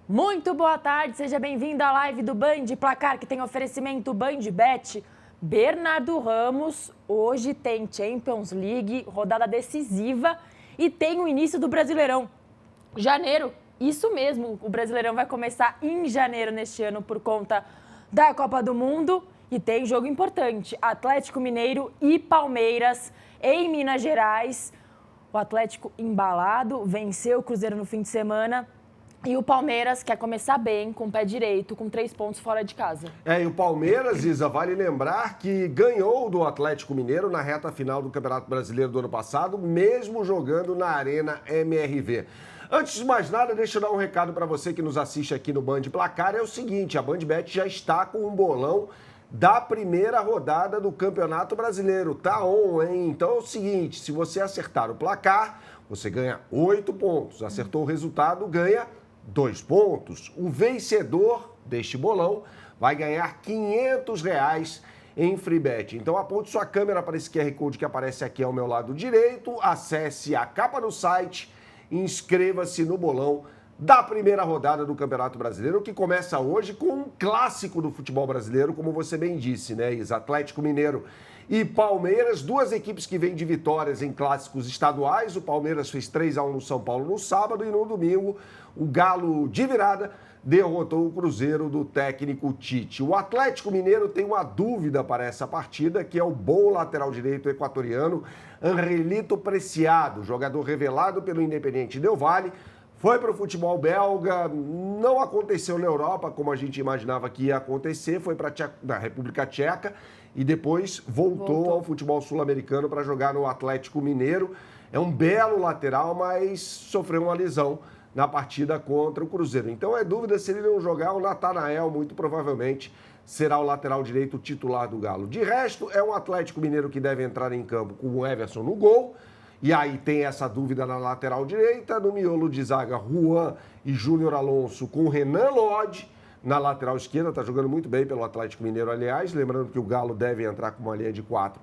Muito boa tarde, seja bem-vindo à live do Band Placar, que tem oferecimento BandBet. Bernardo Ramos, hoje tem Champions League, rodada decisiva e tem o início do Brasileirão. Janeiro, isso mesmo, o Brasileirão vai começar em janeiro neste ano por conta da Copa do Mundo e tem jogo importante, Atlético Mineiro e Palmeiras em Minas Gerais. O Atlético embalado, venceu o Cruzeiro no fim de semana. E o Palmeiras quer começar bem, com o pé direito, com 3 pontos fora de casa. E o Palmeiras, Isa, vale lembrar que ganhou do Atlético Mineiro na reta final do Campeonato Brasileiro do ano passado, mesmo jogando na Arena MRV. Antes de mais nada, deixa eu dar um recado para você que nos assiste aqui no Band Placar. É o seguinte, a BandBet já está com um bolão da primeira rodada do Campeonato Brasileiro. Tá on, hein? Então é o seguinte, se você acertar o placar, você ganha 8 pontos. Acertou o resultado, ganha 2 pontos. O vencedor deste bolão vai ganhar R$ 500 em free bet. Então aponte sua câmera para esse QR Code que aparece aqui ao meu lado direito, acesse a capa do site e inscreva-se no bolão da primeira rodada do Campeonato Brasileiro, que começa hoje com um clássico do futebol brasileiro, como você bem disse, né, Isa? Atlético Mineiro e Palmeiras, duas equipes que vêm de vitórias em clássicos estaduais. O Palmeiras fez 3-1 no São Paulo no sábado e no domingo o Galo de virada derrotou o Cruzeiro do técnico Tite. O Atlético Mineiro tem uma dúvida para essa partida, que é o bom lateral direito equatoriano Angelito Preciado, jogador revelado pelo Independiente Del Valle. Foi para o futebol belga, não aconteceu na Europa como a gente imaginava que ia acontecer, foi para a República Tcheca e depois voltou ao futebol sul-americano para jogar no Atlético Mineiro. É um belo lateral, mas sofreu uma lesão na partida contra o Cruzeiro. Então é dúvida se ele não jogar, o Natanael muito provavelmente será o lateral direito titular do Galo. De resto, é um Atlético Mineiro que deve entrar em campo com o Everson no gol. E aí tem essa dúvida na lateral direita, no miolo de zaga, Juan e Júnior Alonso com Renan Lodge. Na lateral esquerda, está jogando muito bem pelo Atlético Mineiro, aliás. Lembrando que o Galo deve entrar com uma linha de 4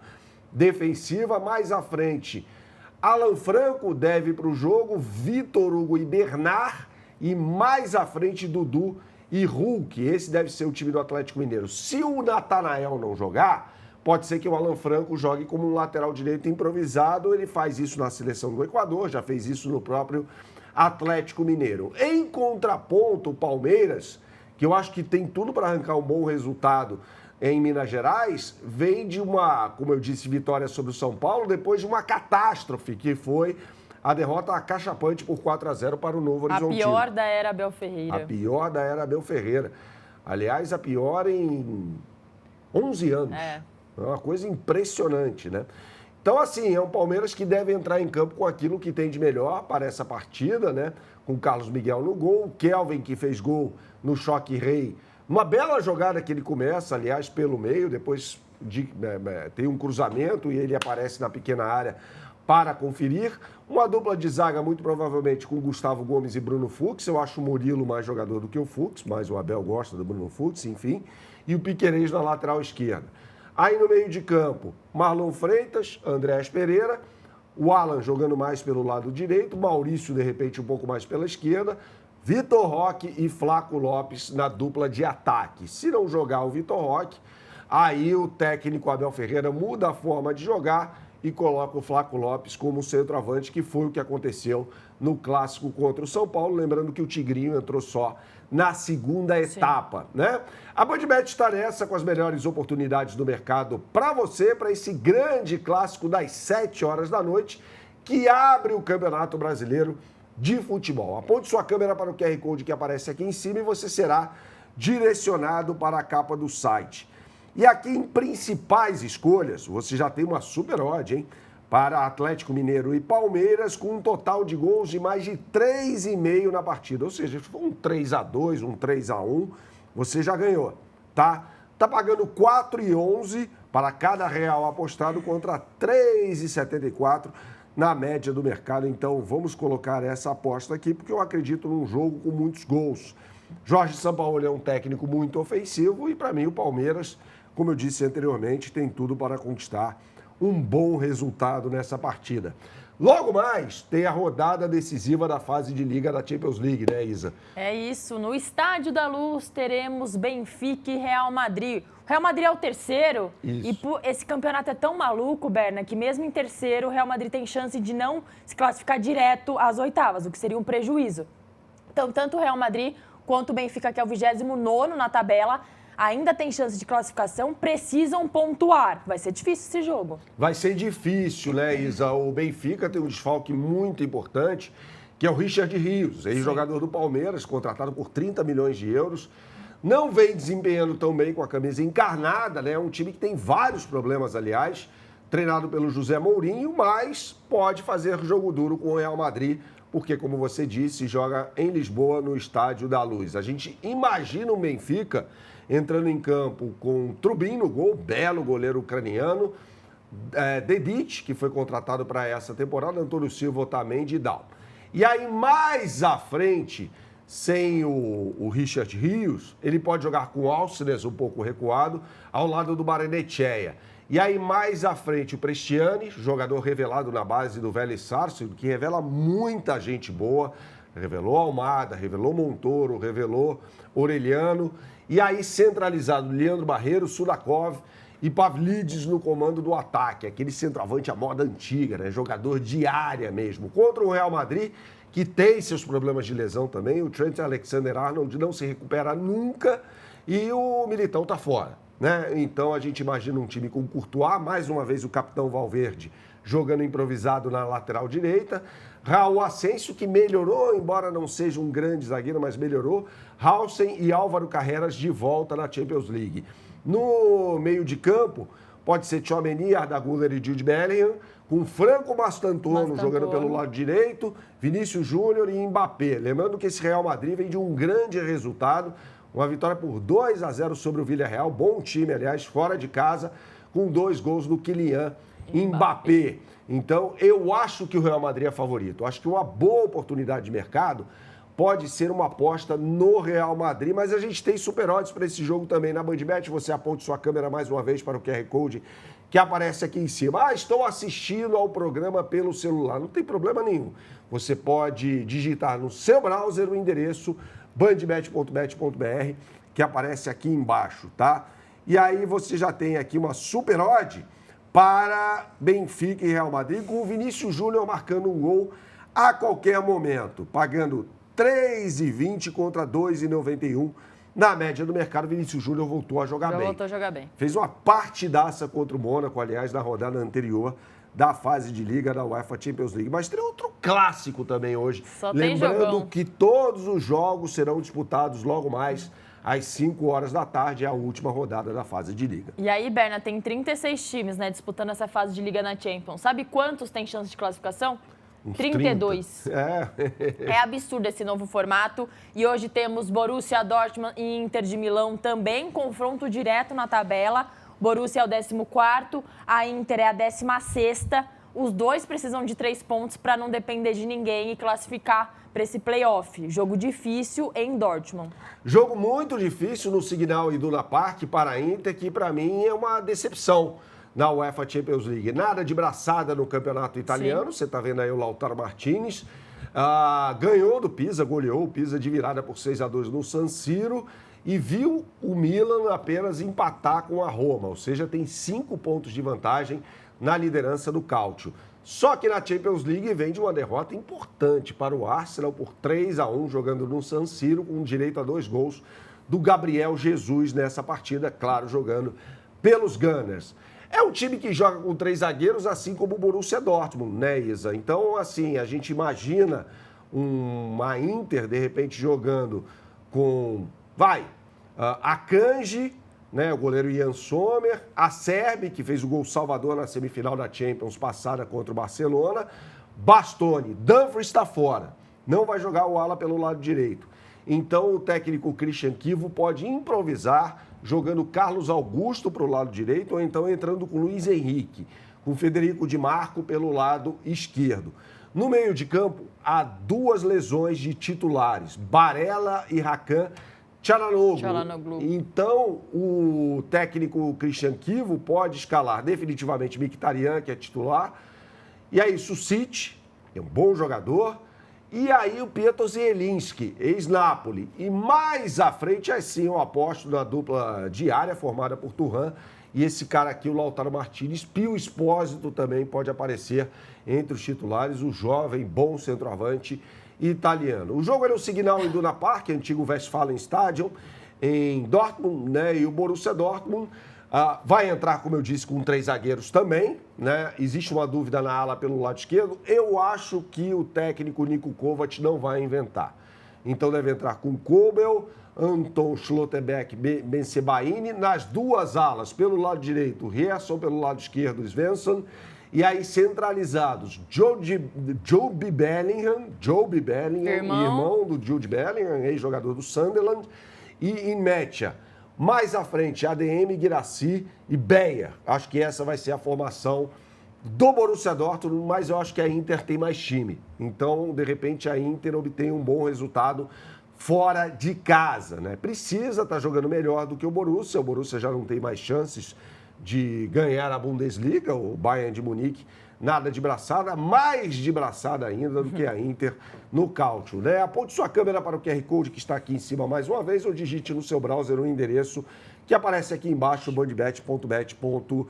defensiva. Mais à frente, Alan Franco deve para o jogo, Vitor Hugo e Bernard. E mais à frente, Dudu e Hulk. Esse deve ser o time do Atlético Mineiro. Se o Natanael não jogar, pode ser que o Alan Franco jogue como um lateral direito improvisado. Ele faz isso na seleção do Equador, já fez isso no próprio Atlético Mineiro. Em contraponto, o Palmeiras, que eu acho que tem tudo para arrancar um bom resultado em Minas Gerais, vem de uma, como eu disse, vitória sobre o São Paulo, depois de uma catástrofe, que foi a derrota acachapante por 4-0 para o Novo Horizontino. A pior da era Abel Ferreira. A pior da era Abel Ferreira. Aliás, a pior em 11 anos. É uma coisa impressionante, né? Então, assim, é um Palmeiras que deve entrar em campo com aquilo que tem de melhor para essa partida, né? Com o Carlos Miguel no gol, o Kelvin que fez gol no Choque Rei. Uma bela jogada que ele começa, aliás, pelo meio, depois tem um cruzamento e ele aparece na pequena área para conferir. Uma dupla de zaga, muito provavelmente, com Gustavo Gomes e Bruno Fux. Eu acho o Murilo mais jogador do que o Fux, mas o Abel gosta do Bruno Fux, enfim. E o Piquerez na lateral esquerda. Aí no meio de campo, Marlon Freitas, Andréas Pereira, o Alan jogando mais pelo lado direito, Maurício, de repente, um pouco mais pela esquerda, Vitor Roque e Flaco Lopes na dupla de ataque. Se não jogar o Vitor Roque, aí o técnico Abel Ferreira muda a forma de jogar e coloca o Flaco Lopes como centroavante, que foi o que aconteceu no clássico contra o São Paulo. Lembrando que o Tigrinho entrou só na segunda etapa, né? A BandBet está nessa com as melhores oportunidades do mercado para você, para esse grande clássico das 7 horas da noite, que abre o Campeonato Brasileiro de Futebol. Aponte sua câmera para o QR Code que aparece aqui em cima e você será direcionado para a capa do site. E aqui em principais escolhas, você já tem uma super odd, hein? Para Atlético Mineiro e Palmeiras, com um total de gols de mais de 3,5 na partida. Ou seja, se for um 3-2, um 3-1, você já ganhou, tá? Tá pagando 4,11 para cada real apostado contra 3,74 na média do mercado. Então, vamos colocar essa aposta aqui, porque eu acredito num jogo com muitos gols. Jorge Sampaoli é um técnico muito ofensivo e, para mim, o Palmeiras, como eu disse anteriormente, tem tudo para conquistar um bom resultado nessa partida. Logo mais, tem a rodada decisiva da fase de Liga da Champions League, né, Isa? É isso. No Estádio da Luz teremos Benfica e Real Madrid. O Real Madrid é o terceiro. Isso. E esse campeonato é tão maluco, Berna, que mesmo em terceiro, o Real Madrid tem chance de não se classificar direto às oitavas, o que seria um prejuízo. Então, tanto o Real Madrid quanto o Benfica, que é o 29º na tabela, ainda tem chance de classificação, precisam pontuar. Vai ser difícil esse jogo. Vai ser difícil, né, Isa? O Benfica tem um desfalque muito importante, que é o Richard Rios, ex-jogador do Palmeiras, contratado por 30 milhões de euros. Não vem desempenhando tão bem com a camisa encarnada, né? É um time que tem vários problemas, aliás, treinado pelo José Mourinho, mas pode fazer jogo duro com o Real Madrid, porque, como você disse, joga em Lisboa, no Estádio da Luz. A gente imagina o Benfica entrando em campo com Trubin no gol, belo goleiro ucraniano, Dedić, que foi contratado para essa temporada, Antônio Silva, Otamendi e Dal. E aí, mais à frente, sem o Richard Rios, ele pode jogar com o Alcines um pouco recuado, ao lado do Barrenetxea. E aí, mais à frente, o Prestiani, jogador revelado na base do Vélez Sarsfield, que revela muita gente boa. Revelou Almada, revelou Montoro, revelou Orelhano. E aí, centralizado, Leandro Barreiro, Sudakov e Pavlidis no comando do ataque. Aquele centroavante à moda antiga, né? Jogador de área mesmo. Contra o Real Madrid, que tem seus problemas de lesão também. O Trent Alexander-Arnold não se recupera nunca e o Militão tá fora, né? Então a gente imagina um time com Courtois, mais uma vez o capitão Valverde jogando improvisado na lateral direita. Raul Asensio, que melhorou, embora não seja um grande zagueiro, mas melhorou. Hausen e Álvaro Carreras de volta na Champions League. No meio de campo, pode ser Tchouaméni, Arda Güler e Jude Bellingham, com Franco Mastantuono jogando pelo lado direito, Vinícius Júnior e Mbappé. Lembrando que esse Real Madrid vem de um grande resultado, uma vitória por 2-0 sobre o Villarreal, bom time, aliás, fora de casa, com 2 gols do Kylian Mbappé. Então, eu acho que o Real Madrid é favorito. Acho que uma boa oportunidade de mercado pode ser uma aposta no Real Madrid, mas a gente tem super odds para esse jogo também na BandBet. Você aponte sua câmera mais uma vez para o QR Code que aparece aqui em cima. Ah, estou assistindo ao programa pelo celular. Não tem problema nenhum. Você pode digitar no seu browser o endereço bandbet.bet.br, que aparece aqui embaixo, tá? E aí você já tem aqui uma super odd para Benfica e Real Madrid, com o Vinícius Júnior marcando um gol a qualquer momento, pagando 3,20 contra 2,91. Na média do mercado, Vinícius Júnior voltou a jogar bem. Voltou a jogar bem. Fez uma partidaça contra o Mônaco, aliás, na rodada anterior da fase de Liga da UEFA Champions League. Mas tem outro clássico também hoje. Só tem jogão. Lembrando que todos os jogos serão disputados logo mais às 5 horas da tarde, é a última rodada da fase de Liga. E aí, Berna, tem 36 times, né, disputando essa fase de Liga na Champions. Sabe quantos tem chance de classificação? Uns 32. 30. É absurdo esse novo formato. E hoje temos Borussia Dortmund e Inter de Milão também, confronto direto na tabela. Borussia é o 14º, a Inter é a 16ª. Os dois precisam de 3 pontos para não depender de ninguém e classificar para esse playoff. Jogo difícil em Dortmund. Jogo muito difícil no Signal Iduna Park para a Inter, que para mim é uma decepção na UEFA Champions League. Nada de braçada no campeonato italiano. Sim. Você está vendo aí o Lautaro Martinez. Ganhou do Pisa, goleou o Pisa de virada por 6-2 no San Siro e viu o Milan apenas empatar com a Roma, ou seja, tem 5 pontos de vantagem na liderança do Calcio. Só que na Champions League vem de uma derrota importante para o Arsenal por 3-1, jogando no San Siro, com direito a 2 gols do Gabriel Jesus nessa partida, claro, jogando pelos Gunners. É um time que joga com 3 zagueiros, assim como o Borussia Dortmund, né, Isa? Então, assim, a gente imagina uma Inter, de repente, jogando com, Akanji, né, o goleiro Ian Sommer, a Acerbi, que fez o gol salvador na semifinal da Champions passada contra o Barcelona, Bastoni, Dumfries está fora, não vai jogar o ala pelo lado direito. Então, o técnico Christian Kivu pode improvisar, jogando Carlos Augusto para o lado direito ou então entrando com Luiz Henrique, com Federico Di Marco pelo lado esquerdo. No meio de campo, há 2 lesões de titulares, Barella e Hakan Çalhanoğlu. Então, o técnico Christian Kivu pode escalar definitivamente Mkhitaryan, que é titular, E aí, Susic, é um bom jogador. E aí o Pietro Zielinski, ex-Napoli. E mais à frente, assim, eu aposto na dupla diária formada por Thuram. E esse cara aqui, o Lautaro Martinez. Pio Espósito também pode aparecer entre os titulares. O jovem, bom centroavante italiano. O jogo é no Signal Iduna Park, antigo Westfalenstadion, em Dortmund, né? E o Borussia Dortmund vai entrar, como eu disse, com 3 zagueiros também, né? Existe uma dúvida na ala pelo lado esquerdo. Eu acho que o técnico Niko Kovac não vai inventar. Então deve entrar com Kobel, Anton Schlotterbeck, Bensebaini, nas 2 alas, pelo lado direito, Gerson, pelo lado esquerdo, Svensson. E aí, centralizados, Joby Bellingham, irmão do Jude Bellingham, ex-jogador do Sunderland, e em Mecha. Mais à frente, ADM, Guirassy e Beyer. Acho que essa vai ser a formação do Borussia Dortmund, mas eu acho que a Inter tem mais time. Então, de repente, a Inter obtém um bom resultado fora de casa, né? Precisa estar jogando melhor do que o Borussia já não tem mais chances de ganhar a Bundesliga, o Bayern de Munique, nada de braçada, mais de braçada ainda do que a Inter no cálcio, né? Aponte sua câmera para o QR Code que está aqui em cima mais uma vez ou digite no seu browser o endereço que aparece aqui embaixo, bandbet.bet.br,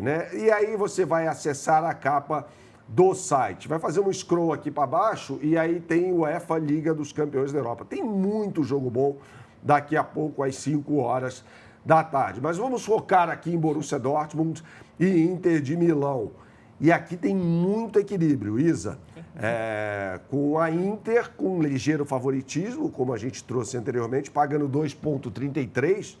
né? E aí você vai acessar a capa do site. Vai fazer um scroll aqui para baixo e aí tem o UEFA Liga dos Campeões da Europa. Tem muito jogo bom daqui a pouco às 5 horas da tarde. Mas vamos focar aqui em Borussia Dortmund e Inter de Milão. E aqui tem muito equilíbrio, Isa. Com a Inter com um ligeiro favoritismo, como a gente trouxe anteriormente, pagando 2,33.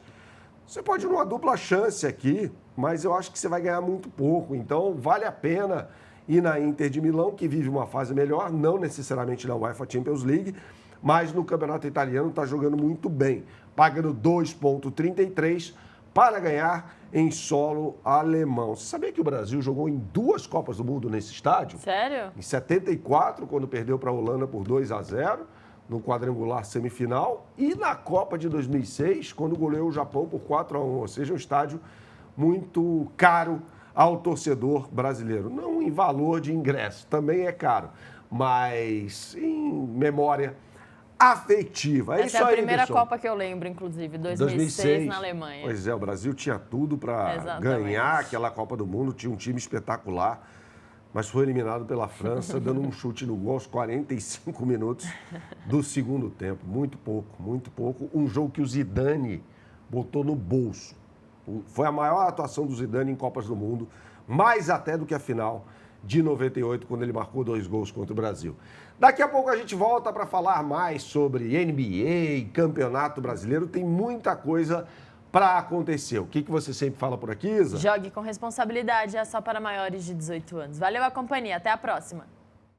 Você pode ir numa dupla chance aqui, mas eu acho que você vai ganhar muito pouco. Então, vale a pena ir na Inter de Milão, que vive uma fase melhor, não necessariamente na UEFA Champions League, mas no campeonato italiano está jogando muito bem, pagando 2,33 para ganhar em solo alemão. Você sabia que o Brasil jogou em 2 Copas do Mundo nesse estádio? Sério? Em 74, quando perdeu para a Holanda por 2-0, no quadrangular semifinal, e na Copa de 2006, quando goleou o Japão por 4-1, ou seja, um estádio muito caro ao torcedor brasileiro. Não em valor de ingresso, também é caro, mas em memória afetiva. Essa é a primeira Copa que eu lembro, inclusive, 2006 na Alemanha. Pois é, o Brasil tinha tudo para ganhar aquela Copa do Mundo, tinha um time espetacular, mas foi eliminado pela França, dando um chute no gol aos 45 minutos do segundo tempo. Muito pouco, muito pouco. Um jogo que o Zidane botou no bolso. Foi a maior atuação do Zidane em Copas do Mundo, mais até do que a final de 98, quando ele marcou 2 gols contra o Brasil. Daqui a pouco a gente volta para falar mais sobre NBA, Campeonato Brasileiro. Tem muita coisa para acontecer. O que você sempre fala por aqui, Isa? Jogue com responsabilidade, é só para maiores de 18 anos. Valeu a companhia, até a próxima.